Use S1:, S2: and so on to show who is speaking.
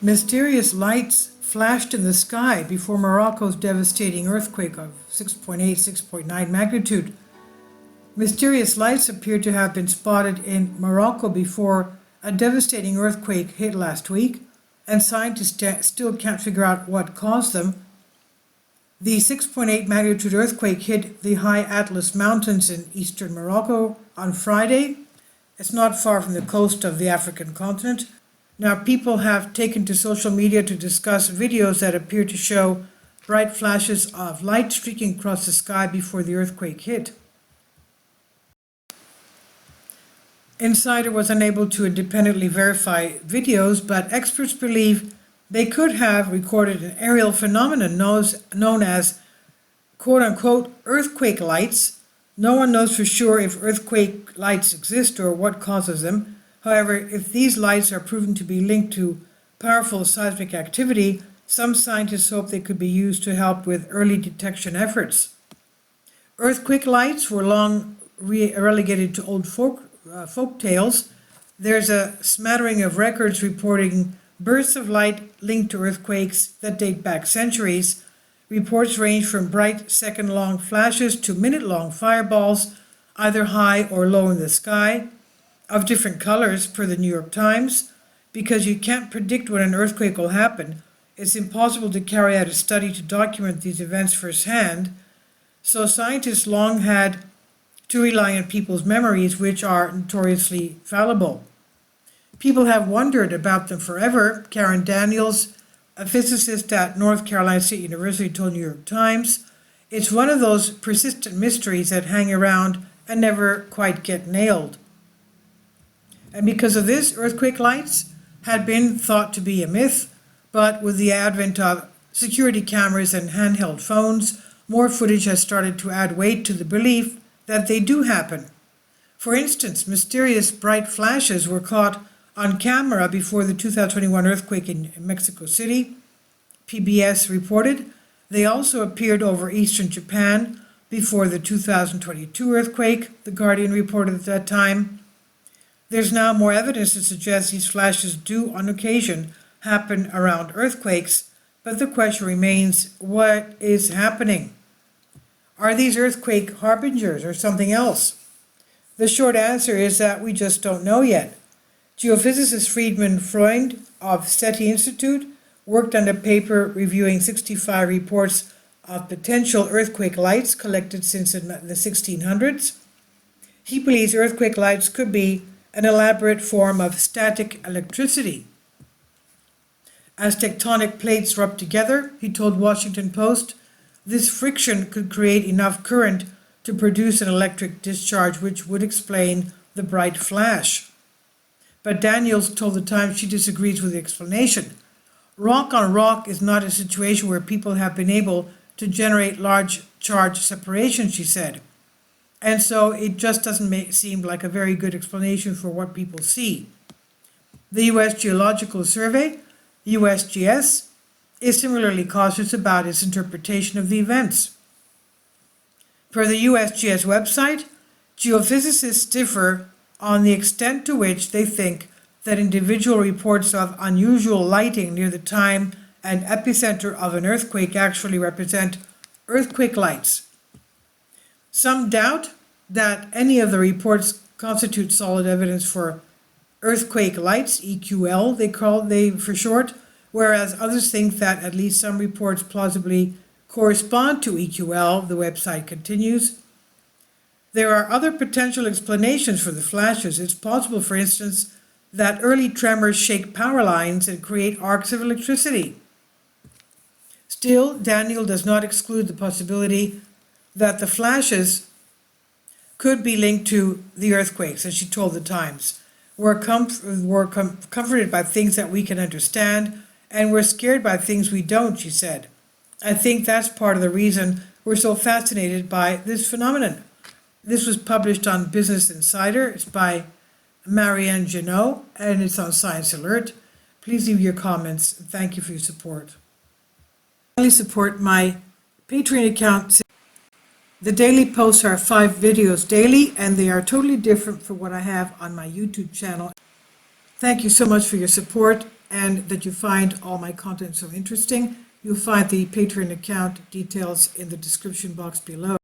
S1: Mysterious lights flashed in the sky before Morocco's devastating earthquake of 6.8, 6.9 magnitude. Mysterious lights appear to have been spotted in Morocco before a devastating earthquake hit last week, and scientists still can't figure out what caused them. The 6.8 magnitude earthquake hit the high Atlas Mountains in eastern Morocco on Friday. It's not far from the coast of the African continent. Now, people have taken to social media to discuss videos that appear to show bright flashes of light streaking across the sky before the earthquake hit. Insider was unable to independently verify videos, but experts believe they could have recorded an aerial phenomenon known as quote-unquote earthquake lights. No one knows for sure if earthquake lights exist or what causes them. However, if these lights are proven to be linked to powerful seismic activity, some scientists hope they could be used to help with early detection efforts. Earthquake lights were long relegated to old folk tales. There's a smattering of records reporting bursts of light linked to earthquakes that date back centuries. Reports range from bright second-long flashes to minute-long fireballs, either high or low in the sky, of different colors per the New York Times. Because you can't predict when an earthquake will happen, it's impossible to carry out a study to document these events firsthand, so scientists long had to rely on people's memories, which are notoriously fallible. People have wondered about them forever. Karen Daniels, a physicist at North Carolina State University, told New York Times, "It's one of those persistent mysteries that hang around and never quite get nailed." And because of this, earthquake lights had been thought to be a myth, but with the advent of security cameras and handheld phones, more footage has started to add weight to the belief that they do happen. For instance, mysterious bright flashes were caught on camera before the 2021 earthquake in Mexico City, PBS reported. They also appeared over eastern Japan before the 2022 earthquake, The Guardian reported at that time. There's now more evidence to suggest these flashes do, on occasion, happen around earthquakes, but the question remains, what is happening? Are these earthquake harbingers or something else? The short answer is that we just don't know yet. Geophysicist Friedman Freund of SETI Institute worked on a paper reviewing 65 reports of potential earthquake lights collected since the 1600s. He believes earthquake lights could be an elaborate form of static electricity. As tectonic plates rub together, he told Washington Post, this friction could create enough current to produce an electric discharge, which would explain the bright flash. But Daniels told the Times she disagrees with the explanation. Rock on rock is not a situation where people have been able to generate large charge separation, she said. And so it just doesn't seem like a very good explanation for what people see. The U.S. Geological Survey, USGS, is similarly cautious about its interpretation of the events. Per the USGS website, geophysicists differ on the extent to which they think that individual reports of unusual lighting near the time and epicenter of an earthquake actually represent earthquake lights. Some doubt that any of the reports constitute solid evidence for earthquake lights, EQL they for short, whereas others think that at least some reports plausibly correspond to EQL, the website continues. There are other potential explanations for the flashes. It's possible, for instance, that early tremors shake power lines and create arcs of electricity. Still, Daniel does not exclude the possibility that the flashes could be linked to the earthquakes, as she told the Times. We're comforted by things that we can understand, and we're scared by things we don't, she said. I think that's part of the reason we're so fascinated by this phenomenon. This was published on Business Insider. It's by Marianne Genot, and it's on Science Alert. Please leave your comments. Thank you for your support. Please support my Patreon account. The daily posts are 5 videos daily, and they are totally different from what I have on my YouTube channel. Thank you so much for your support. and that you find all my content so interesting. You'll find the Patreon account details in the description box below.